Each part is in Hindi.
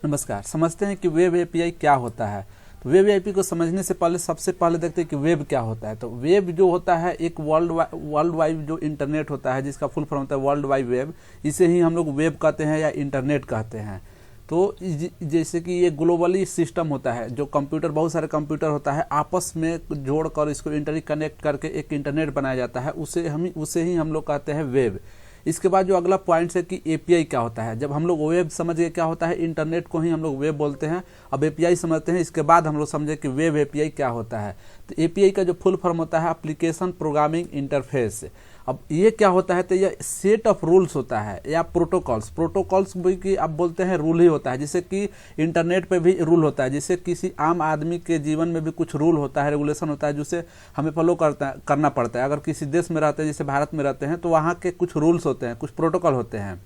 नमस्कार। समझते हैं कि वेब एपीआई क्या होता है। तो वेब एपीआई को समझने से पहले सबसे पहले देखते हैं कि वेब क्या होता है। तो वेब जो होता है एक वर्ल्ड वाइड जो इंटरनेट होता है, जिसका फुल फॉर्म होता है वर्ल्ड वाइड वेब। इसे ही हम लोग वेब कहते हैं या इंटरनेट कहते हैं। तो जैसे कि ये ग्लोबली सिस्टम होता है, जो कंप्यूटर, बहुत सारे कंप्यूटर होता है, आपस में जोड़कर इसको इंटरनेट कनेक्ट करके एक इंटरनेट बनाया जाता है, उसे ही हम लोग कहते हैं वेब। इसके बाद जो अगला पॉइंट है कि एपीआई क्या होता है। जब हम लोग वेब समझ गए क्या होता है, इंटरनेट को ही हम लोग वेब बोलते हैं। अब एपीआई समझते हैं, इसके बाद हम लोग समझे कि वेब एपीआई क्या होता है। तो एपीआई का जो फुल फॉर्म होता है एप्लीकेशन प्रोग्रामिंग इंटरफेस। अब ये क्या होता है, तो ये सेट ऑफ रूल्स होता है या प्रोटोकॉल्स भी कि आप बोलते हैं रूल ही होता है। जैसे कि इंटरनेट पे भी रूल होता है, जैसे किसी आम आदमी के जीवन में भी कुछ रूल होता है, रेगुलेशन होता है, जिसे हमें फॉलो करना पड़ता है। अगर किसी देश में रहते हैं, जैसे भारत में रहते हैं, तो वहाँ के कुछ रूल्स होते हैं, कुछ प्रोटोकॉल होते हैं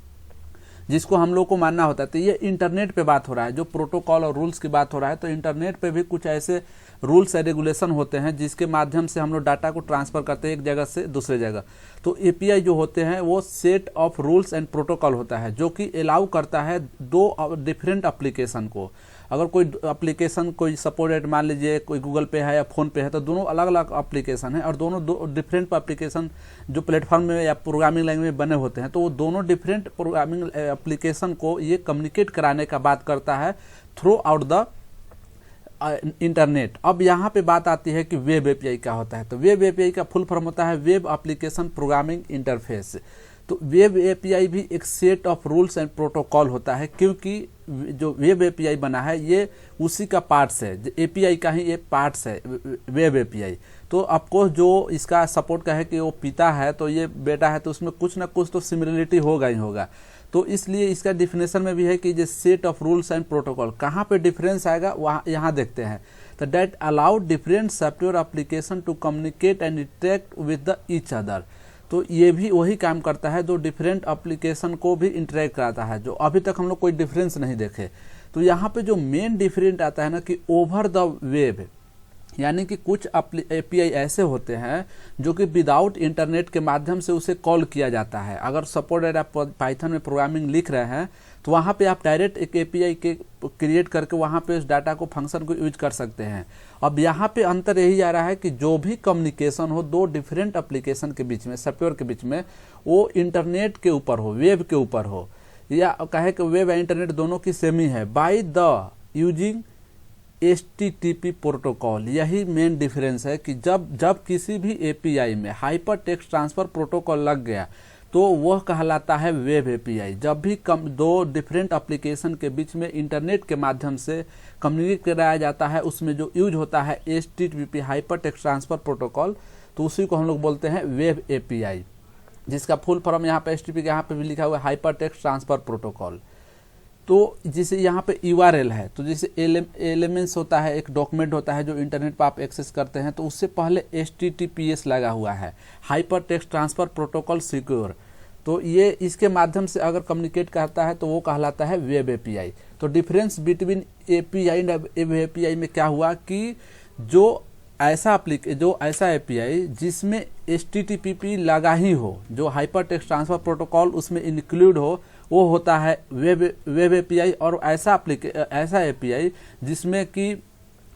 जिसको हम लोग को मानना होता है। तो ये इंटरनेट पे बात हो रहा है, जो प्रोटोकॉल और रूल्स की बात हो रहा है। तो इंटरनेट पे भी कुछ ऐसे रूल्स एंड रेगुलेशन होते हैं जिसके माध्यम से हम लोग डाटा को ट्रांसफर करते हैं एक जगह से दूसरे जगह। तो एपीआई जो होते हैं वो set of rules and protocol होता है, जो कि अलाउ करता है दो डिफरेंट एप्लीकेशन को। अगर कोई एप्लीकेशन कोई सपोर्टेड, मान लीजिए कोई गूगल पे है या फोन पे है, तो दोनों अलग अलग एप्लीकेशन है और दोनों दो डिफरेंट एप्लीकेशन जो प्लेटफॉर्म में या प्रोग्रामिंग लैंग्वेज में बने होते हैं, तो वो दोनों डिफरेंट प्रोग्रामिंग एप्लीकेशन को ये कम्युनिकेट कराने का बात करता है थ्रू आउट द इंटरनेट। अब यहाँ पे बात आती है कि वेब एपीआई क्या होता है। तो वेब एपीआई का फुल फॉर्म होता है वेब एप्लीकेशन प्रोग्रामिंग इंटरफेस। तो वेब एपीआई भी एक set of rules and protocol होता है, क्योंकि जो वेब एपीआई बना है ये उसी का पार्ट्स है, एपीआई का ही ये पार्ट्स है वेब एपीआई। तो आपको जो इसका सपोर्ट का है कि वो पिता है तो ये बेटा है, तो उसमें कुछ ना कुछ तो सिमिलरिटी होगा ही होगा। तो इसलिए इसका डिफिनेशन में भी है कि जो set of rules and protocol, कहाँ पे डिफरेंस आएगा वहाँ यहाँ देखते हैं। तो that allow different software application to communicate and interact with the each other. तो ये भी वही काम करता है जो डिफरेंट एप्लीकेशन को भी इंटरेक्ट कराता है, जो अभी तक हम लोग कोई डिफरेंस नहीं देखे। तो यहाँ पे जो मेन डिफरेंट आता है ना कि ओवर द वेब, यानी कि कुछ एपीआई ऐसे होते हैं जो कि विदाउट इंटरनेट के माध्यम से उसे कॉल किया जाता है। अगर सपोज आप पाइथन में प्रोग्रामिंग लिख रहे हैं तो वहाँ पे आप डायरेक्ट एक एपीआई के क्रिएट करके वहाँ पे उस डाटा को, फंक्शन को यूज कर सकते हैं। अब यहाँ पे अंतर यही आ रहा है कि जो भी कम्युनिकेशन हो दो डिफरेंट एप्लीकेशन के बीच में, सॉफ्टवेयर के बीच में, वो इंटरनेट के ऊपर हो, वेब के ऊपर हो, या कहे कि वेब या इंटरनेट दोनों की सेम ही है, by the using HTTP protocol. यही मेन डिफरेंस है कि जब किसी भी एपीआई में हाइपर टेक्स्ट ट्रांसफर प्रोटोकॉल लग गया तो वह कहलाता है वेब एपीआई। जब भी दो डिफरेंट एप्लीकेशन के बीच में इंटरनेट के माध्यम से कम्युनिकेट कराया जाता है, उसमें जो यूज होता है HTTP hyper text transfer protocol, तो उसी को हम लोग बोलते हैं वेब एपीआई, जिसका फुल फॉर्म यहाँ पे HTTP के यहाँ पे भी लिखा हुआ है हाइपर टेक्स्ट ट्रांसफर प्रोटोकॉल। तो जैसे यहाँ पे URL है, तो जैसे एलिमेंट्स होता है, एक डॉक्यूमेंट होता है जो इंटरनेट पर आप एक्सेस करते हैं, तो उससे पहले HTTPS लगा हुआ है, hyper text transfer protocol secure. तो ये इसके माध्यम से अगर कम्युनिकेट करता है तो वो कहलाता है वेब एपीआई। तो difference between API and web API में क्या हुआ कि जो ऐसा एपीआई जिसमें HTTP लगा ही हो, जो हाइपर टेक्स्ट ट्रांसफर प्रोटोकॉल उसमें इंक्लूड हो, वो होता है वेब एपीआई। और ऐसा एपीआई जिसमें कि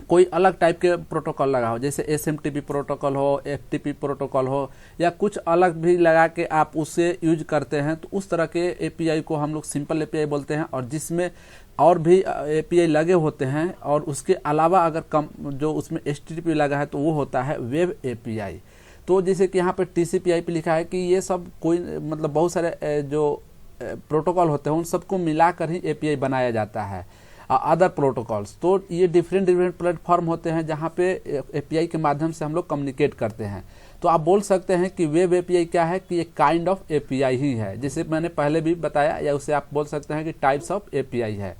कोई अलग टाइप के प्रोटोकॉल लगा हो, जैसे SMTP प्रोटोकॉल हो, FTP प्रोटोकॉल हो, या कुछ अलग भी लगा के आप उसे यूज करते हैं, तो उस तरह के एपीआई को हम लोग सिंपल एपीआई बोलते हैं। और जिसमें और भी एपीआई लगे होते हैं और उसके अलावा अगर कम जो उसमें HTTP लगा है तो वो होता है वेब एपीआई। तो जैसे कि यहाँ पे TCP/IP लिखा है कि ये सब कोई मतलब बहुत सारे जो प्रोटोकॉल होते हैं उन सबको मिलाकर ही एपीआई बनाया जाता है, अदर प्रोटोकॉल्स। तो ये डिफरेंट प्लेटफॉर्म होते हैं जहाँ पे एपीआई के माध्यम से हम लोग कम्युनिकेट करते हैं। तो आप बोल सकते हैं कि वेब एपीआई क्या है कि एक काइंड ऑफ एपीआई ही है, जैसे मैंने पहले भी बताया, या उसे आप बोल सकते हैं कि टाइप्स ऑफ एपीआई है।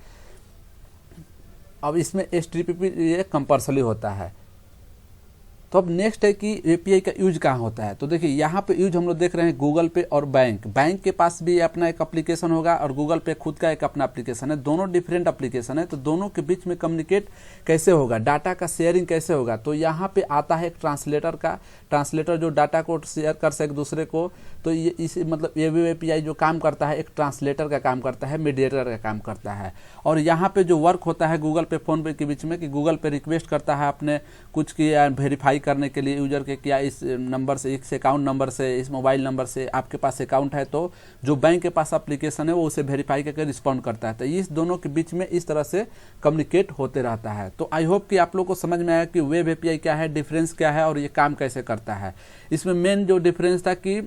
अब इसमें HTTP ये कंपल्सरी होता है। तो अब नेक्स्ट है कि एपीआई का यूज कहाँ होता है। तो देखिए यहाँ पे यूज हम लोग देख रहे हैं गूगल पे और बैंक के पास भी अपना एक एप्लीकेशन होगा और गूगल पे खुद का एक अपना एप्लीकेशन है, दोनों डिफरेंट एप्लीकेशन है। तो दोनों के बीच में कम्युनिकेट कैसे होगा, डाटा का शेयरिंग कैसे होगा, तो यहाँ पे आता है एक ट्रांसलेटर जो डाटा को शेयर कर सके दूसरे को। तो ये इसी मतलब ये वेब एपीआई जो काम करता है एक ट्रांसलेटर का काम करता है, मीडिएटर का काम करता है। और यहाँ पे जो वर्क होता है गूगल पे फोन पे के बीच में कि गूगल पे रिक्वेस्ट करता है अपने कुछ की वेरीफाई करने के लिए यूजर के, क्या इस नंबर से, इस अकाउंट नंबर से, इस मोबाइल नंबर से आपके पास अकाउंट है, तो जो बैंक के पास एप्लीकेशन है वो उसे वेरीफाई करके रिस्पॉन्ड करता है। तो इस दोनों के बीच में इस तरह से कम्युनिकेट होते रहता है। तो आई होप कि आप लोग को समझ में आया कि वेब एपीआई क्या है, डिफरेंस क्या है और ये काम कैसे करता है। इसमें मेन जो डिफरेंस था कि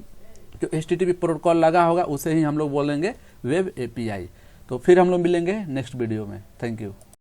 जो HTTP प्रोटोकॉल लगा होगा उसे ही हम लोग बोलेंगे वेब एपीआई। तो फिर हम लोग मिलेंगे नेक्स्ट वीडियो में। Thank you.